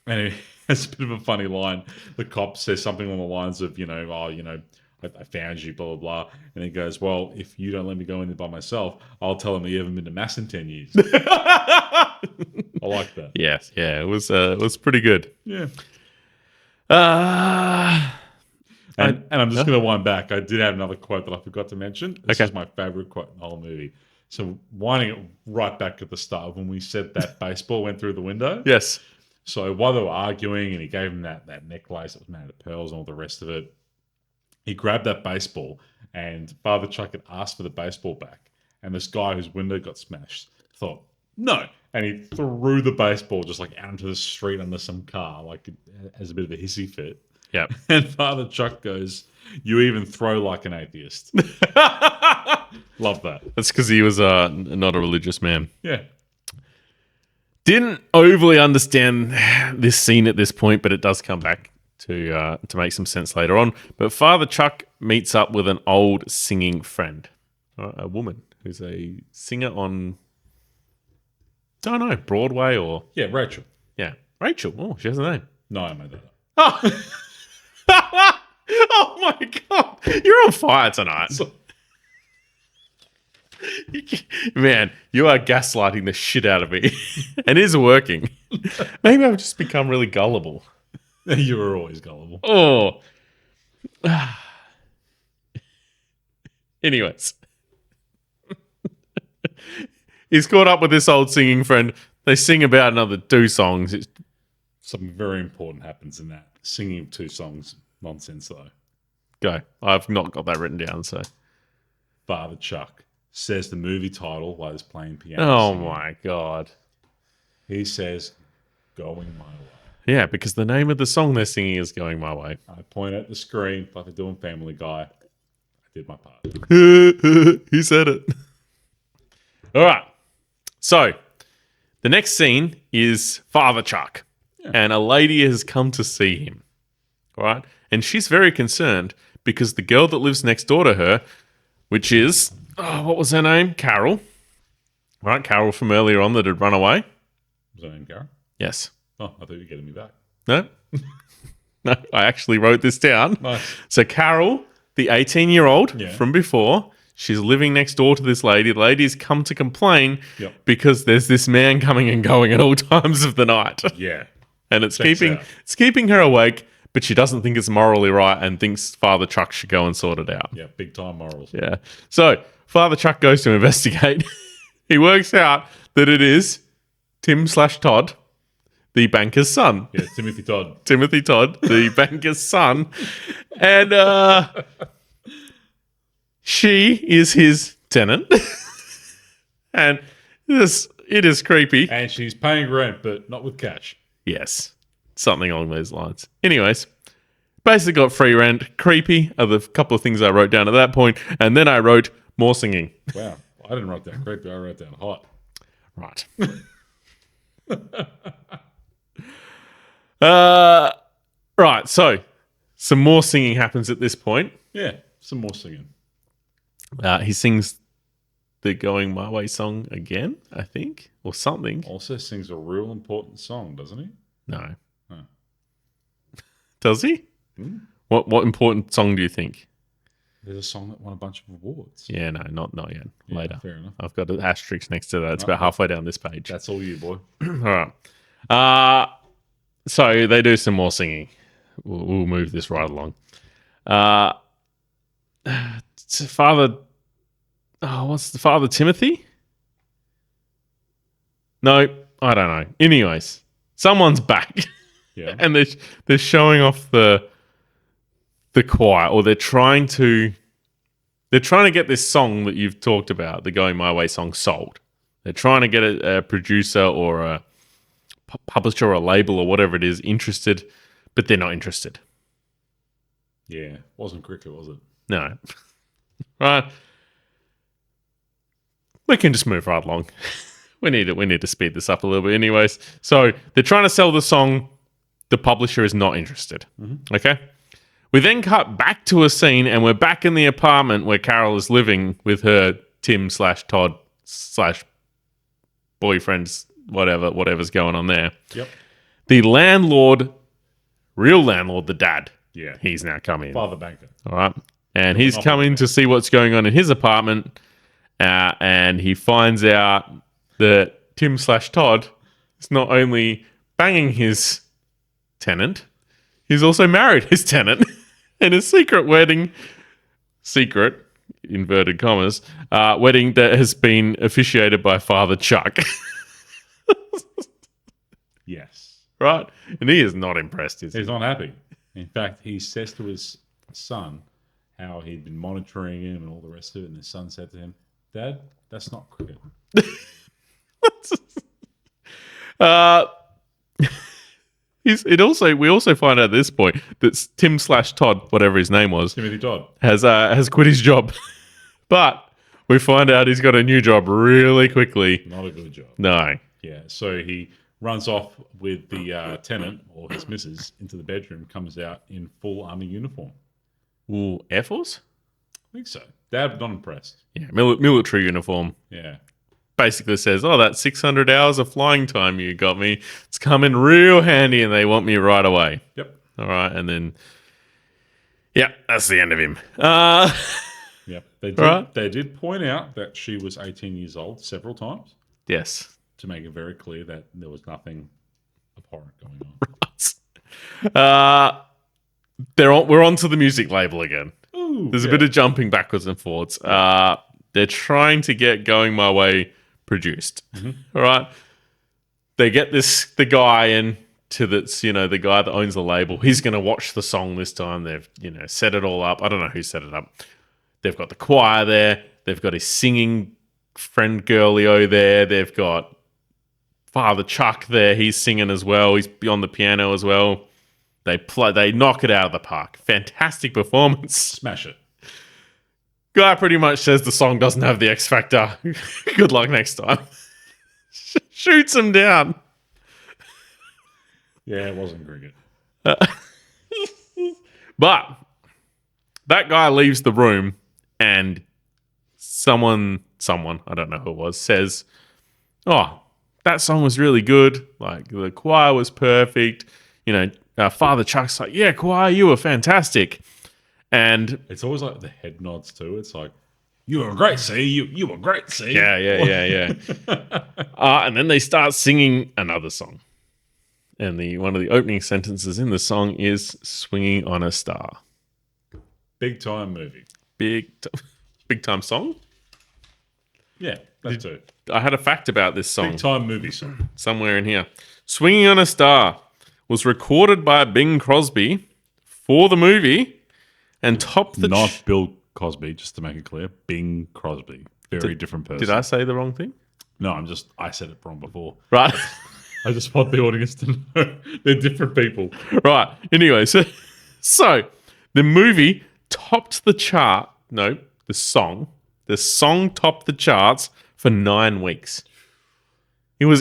it has a bit of a funny line. The cop says something along the lines of, I found you, blah, blah, blah. And he goes, "Well, if you don't let me go in there by myself, I'll tell him that you haven't been to Mass in 10 years. I like that. Yes. Yeah. It was pretty good. Yeah. Uh, And I'm just going to wind back. I did have another quote that I forgot to mention. This is my favorite quote in the whole movie. So winding it right back at the start of when we said that baseball went through the window. Yes. So while they were arguing and he gave him that necklace that was made of pearls and all the rest of it, he grabbed that baseball and Father Chuck had asked for the baseball back. And this guy whose window got smashed thought, "No." And he threw the baseball just out into the street under some car, as a bit of a hissy fit. Yep. And Father Chuck goes, "You even throw like an atheist." Love that. That's because he was not a religious man. Yeah. Didn't overly understand this scene at this point, but it does come back to make some sense later on. But Father Chuck meets up with an old singing friend, a woman who's a singer on, don't know, Broadway or... Yeah, Rachel. Yeah, Rachel. Oh, she has a name. No, I made that up. Oh, oh my God. You're on fire tonight. Man, you are gaslighting the shit out of me. And it is working. Maybe I've just become really gullible. You were always gullible. Oh. Anyways. He's caught up with this old singing friend. They sing about another 2 songs. It's Something very important happens in that. Singing of 2 songs. Nonsense, though. go. I've not got that written down, so. Father Chuck says the movie title while he's playing piano. Oh singing. my God. He says, "Going My Way." Yeah, because the name of the song they're singing is Going My Way. I point at the screen like I do in Family Guy. I did my part. He said it. All right. So, the next scene is Father Chuck. Yeah. And a lady has come to see him. All right. And she's very concerned because the girl that lives next door to her, which is, what was her name? Carol. Right? Carol from earlier on that had run away. Was her name Carol? Yes. Oh, I thought you were getting me back. No? No, I actually wrote this down. Nice. So Carol, the 18-year-old from before, she's living next door to this lady. The lady's come to complain because there's this man coming and going at all times of the night. Yeah. And it's keeping her awake, but she doesn't think it's morally right and thinks Father Chuck should go and sort it out. Yeah, big time morals. Yeah. So Father Chuck goes to investigate. He works out that it is Tim/Todd, the banker's son. Yeah, Timothy Todd. Timothy Todd, the banker's son. And she is his tenant. And it is creepy. And she's paying rent, but not with cash. Yes. Something along those lines. Anyways, basically got free rent. Creepy are the couple of things I wrote down at that point. And then I wrote more singing. Wow. I didn't write down creepy. I wrote down hot. Right. Right, so some more singing happens at this point. Yeah, some more singing. He sings the Going My Way song again, I think, or something. Also sings a real important song, doesn't he? No. Oh. Does he? Hmm? What important song do you think? There's a song that won a bunch of awards. Yeah, no, not yet. Yeah, Later. fair enough. I've got an asterisk next to that. It's about halfway down this page. That's all you, boy. All right. So they do some more singing. We'll move this right along. Father. Oh, what's the Father Timothy? No, I don't know. Anyways, someone's back. Yeah. And they're showing off the choir, or they're trying to get this song that you've talked about, the Going My Way song, sold. They're trying to get a producer or a publisher or a label or whatever it is interested, but they're not interested. Yeah. Wasn't cricket, was it? No. Right. We can just move right along. We need to speed this up a little bit anyways. So they're trying to sell the song. The publisher is not interested. Mm-hmm. Okay? We then cut back to a scene and we're back in the apartment where Carol is living with her Tim/Todd/ boyfriends, whatever's going on there. Yep. The landlord, real landlord, the dad. Yeah. He's now coming. Father Banker. All right. And he's coming to see what's going on in his apartment. And he finds out that Tim/Todd is not only banging his tenant, he's also married his tenant in a secret wedding. Secret, inverted commas, wedding that has been officiated by Father Chuck. Yes. Right? And he is not impressed, is he? He's not happy. In fact, he says to his son how he'd been monitoring him and all the rest of it, and his son said to him, "Dad, that's not cricket." We also find out at this point that Tim/Todd, whatever his name was, Timothy Todd, has quit his job. But we find out he's got a new job really quickly. not a good job. No. Yeah, so he runs off with the tenant or his missus into the bedroom, comes out in full army uniform. Ooh, Air Force? I think so. Dad, not impressed. Yeah, military uniform. Yeah. Basically says, oh, that 600 hours of flying time you got me, it's coming real handy and they want me right away. Yep. All right, and then, yeah, that's the end of him. Yep. They did point out that she was 18 years old several times. Yes. To make it very clear that there was nothing abhorrent going on. We're on to the music label again. Ooh, There's a bit of jumping backwards and forwards. They're trying to get Going My Way produced. Mm-hmm. All right. They get the guy in to the guy that owns the label. He's going to watch the song this time. They've, set it all up. I don't know who set it up. They've got the choir there. They've got his singing friend Girlio there. They've got Father Chuck there. He's singing as well. He's on the piano as well. They knock it out of the park. Fantastic performance. Smash it. Guy pretty much says the song doesn't have the X factor. Good luck next time. Shoots him down. Yeah, it wasn't cricket. But that guy leaves the room and someone, I don't know who it was, says, oh, that song was really good. Like, the choir was perfect. Father Chuck's like, yeah, choir, you were fantastic. And it's always like the head nods too. It's like, you were great, see? You were great, see? Yeah. And then they start singing another song. And one of the opening sentences in the song is Swinging on a Star. Big time movie. Big time song? Yeah, that too. I had a fact about this song. Big time movie song. Somewhere in here. Swinging on a Star was recorded by Bing Crosby for the movie and topped the... Not Bill Cosby, just to make it clear. Bing Crosby. Very different person. Did I say the wrong thing? No, I said it wrong before. Right. I just want the audience to know they're different people. Right. Anyway, so the movie topped the chart. No, the song. The song topped the charts for 9 weeks. It was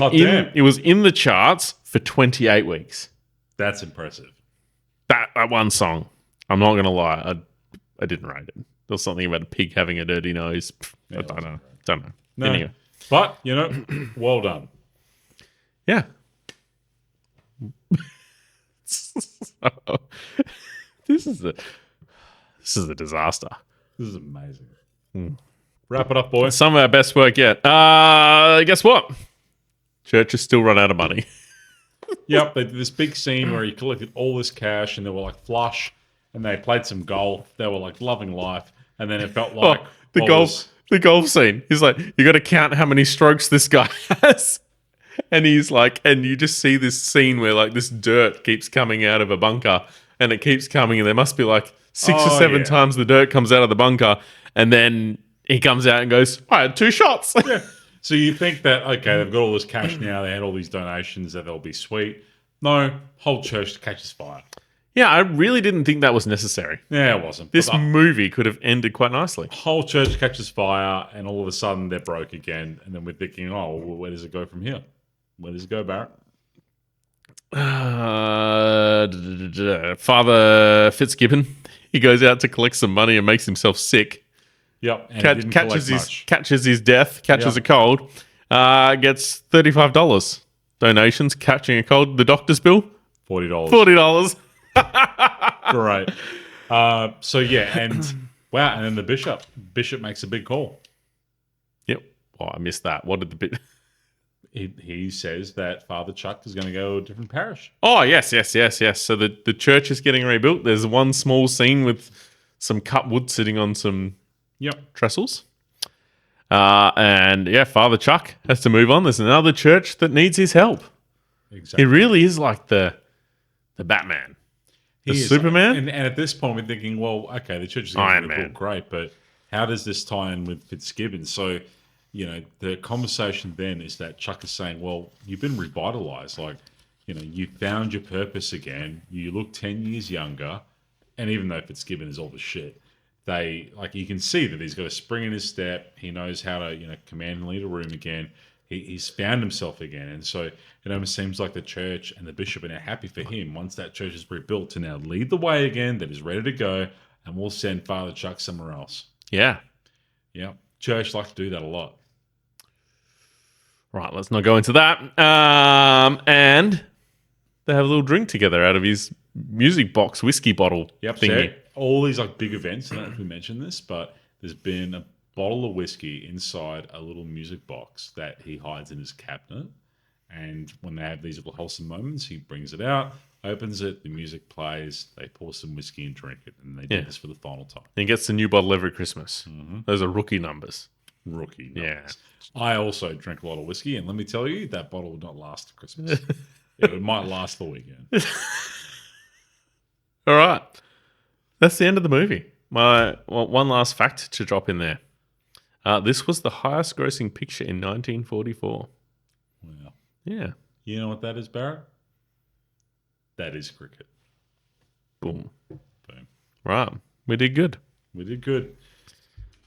in the charts for 28 weeks. That's impressive. That one song. I'm not going to lie. I didn't rate it. There was something about a pig having a dirty nose. Yeah, I don't know. No, anyway. But, well done. Yeah. This is a disaster. This is amazing. Wrap it up, boys. Some of our best work yet. Guess what? Church has still run out of money. Yep, they did this big scene where he collected all this cash and they were like flush and they played some golf. They were like loving life. And then it felt like the golf scene. He's like, you got to count how many strokes this guy has. And he's like, and you just see this scene where like this dirt keeps coming out of a bunker and it keeps coming and there must be like 6 or 7 times the dirt comes out of the bunker. And then he comes out and goes, I had 2 shots. Yeah. So you think that, okay, they've got all this cash now, they had all these donations, that they'll be sweet. No, whole church catches fire. Yeah, I really didn't think that was necessary. Yeah, it wasn't. This movie could have ended quite nicely. Whole church catches fire and all of a sudden they're broke again. And then we're thinking, oh, well, where does it go from here? Where does it go, Barrett? Father Fitzgibbon, he goes out to collect some money and makes himself sick. Yep, and catches his death, catches a cold, gets $35 donations, catching a cold. The doctor's bill, $40. Great. So yeah, and wow, and then the bishop makes a big call. Yep. Oh, I missed that. What did the bit? He says that Father Chuck is going to go to a different parish. Oh yes. So the church is getting rebuilt. There's one small scene with some cut wood sitting on some trestles. And yeah, Father Chuck has to move on. There's another church that needs his help. Exactly. He really is like the Batman. The Superman. And at this point, we're thinking, well, okay, the church is going to be great, but how does this tie in with Fitzgibbon? So, the conversation then is that Chuck is saying, well, you've been revitalized. Like, you found your purpose again. You look 10 years younger. And even though Fitzgibbon is all the shit, you can see that he's got a spring in his step. He knows how to, command and lead a room again. He's found himself again. And so it almost seems like the church and the bishop are now happy for him once that church is rebuilt to now lead the way again, that is ready to go, and we'll send Father Chuck somewhere else. Yeah. Yeah. Church like to do that a lot. Right, let's not go into that. And they have a little drink together out of his music box whiskey bottle thingy. So all these big events, I don't know if we mentioned this, but there's been a bottle of whiskey inside a little music box that he hides in his cabinet. And when they have these little wholesome moments, he brings it out, opens it, the music plays, they pour some whiskey and drink it. And they do this for the final time. He gets a new bottle every Christmas. Mm-hmm. Those are rookie numbers. Yeah. I also drink a lot of whiskey, and let me tell you, that bottle would not last Christmas. It might last the weekend. All right. That's the end of the movie. One last fact to drop in there. This was the highest grossing picture in 1944. Wow. Yeah. You know what that is, Barrett? That is cricket. Boom. Right. We did good.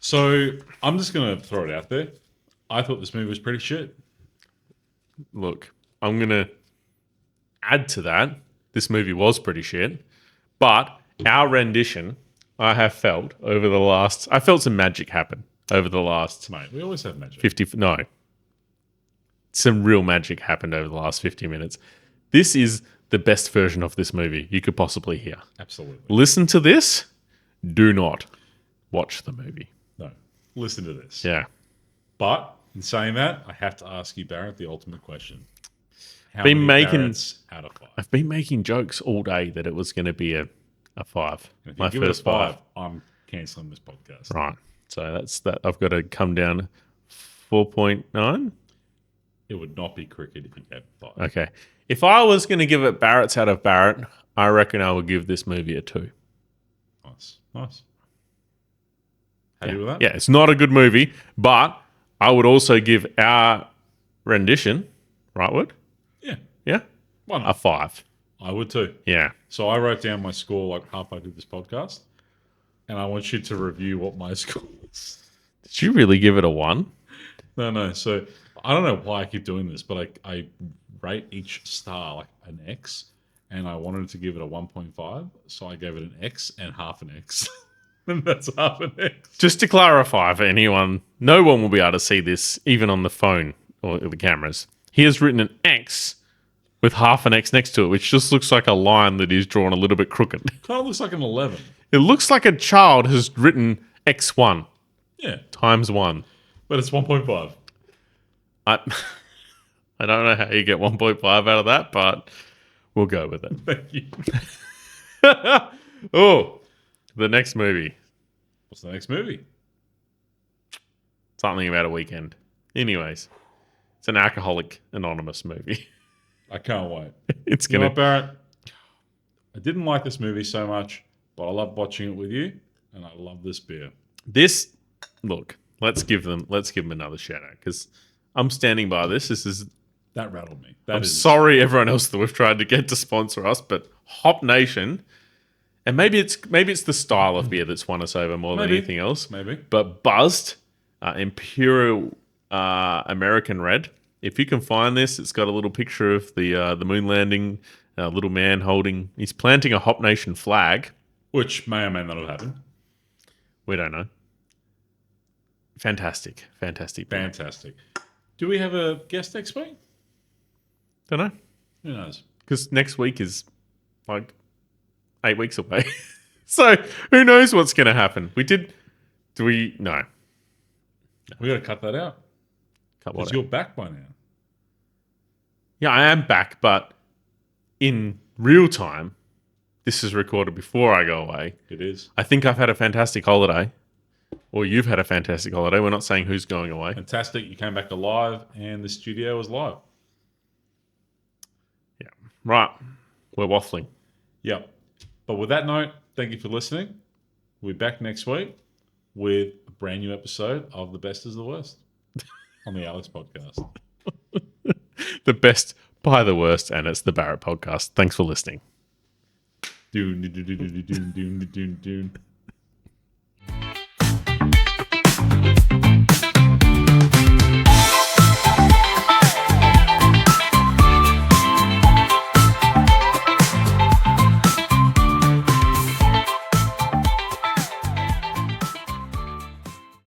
So I'm just going to throw it out there. I thought this movie was pretty shit. Look, I'm going to add to that. This movie was pretty shit. But our rendition, I have felt over the last... I felt some magic happen over the last... Mate, we always have magic. Some real magic happened over the last 50 minutes. This is the best version of this movie you could possibly hear. Absolutely. Listen to this. Do not watch the movie. No. Listen to this. Yeah. But in saying that, I have to ask you, Barrett, the ultimate question. How many Barretts out of 5? I've been making jokes all day that it was going to be a 5. If you give it a 5, I'm cancelling this podcast. Right. So that's that. I've got to come down 4.9. It would not be cricket if you gave it 5. Okay. If I was going to give it Barrett's out of Barrett, I reckon I would give this movie a 2. Nice. Happy with that? Yeah, it's not a good movie, but I would also give our rendition, right word? Yeah? Why not? A 5. I would too. Yeah. So I wrote down my score halfway through this podcast, and I want you to review what my score is. Did you really give it a 1? No. So I don't know why I keep doing this, but I rate each star like an X, and I wanted to give it a 1.5, so I gave it an X and half an X. And that's half an X. Just to clarify for anyone, no one will be able to see this, even on the phone or the cameras. He has written an X with half an X next to it, which just looks like a line that is drawn a little bit crooked. Kind of looks like an 11. It looks like a child has written X1 Yeah, times 1. but it's 1.5. I I don't know how you get 1.5 out of that, but we'll go with it. Thank you. Oh, the next movie. What's the next movie? Something about a weekend. Anyways, it's an Alcoholic Anonymous movie. I can't wait. It's You know gonna. what, Barrett? I didn't like this movie so much, but I love watching it with you, and I love this beer. This look. Let's give them another shout out because I'm standing by this. This is. That rattled me. I'm sorry, everyone else that we've tried to get to sponsor us, but Hop Nation, and maybe it's the style of beer that's won us over more than anything else. Maybe. But Buzzed Imperial American Red. If you can find this, it's got a little picture of the moon landing. Little man he's planting a Hop Nation flag. Which may or may not have happened. We don't know. Fantastic beer. Fantastic. Do we have a guest next week? Don't know. Who knows? Because next week is like 8 weeks away. So who knows what's going to happen? No. We got to cut that out. Cut what Because out? you're back by now. Yeah, I am back, but in real time, this is recorded before I go away. It is. I think I've had a fantastic holiday. Or you've had a fantastic holiday. We're not saying who's going away. Fantastic. You came back alive, and the studio was live. Yeah. Right. We're waffling. Yep. But with that note, thank you for listening. We'll be back next week with a brand new episode of The Best is the Worst on the Aleks podcast. The best by the worst, and it's the Barrett podcast. Thanks for listening. Doon, doon, doon, doon, doon, doon, doon, doon.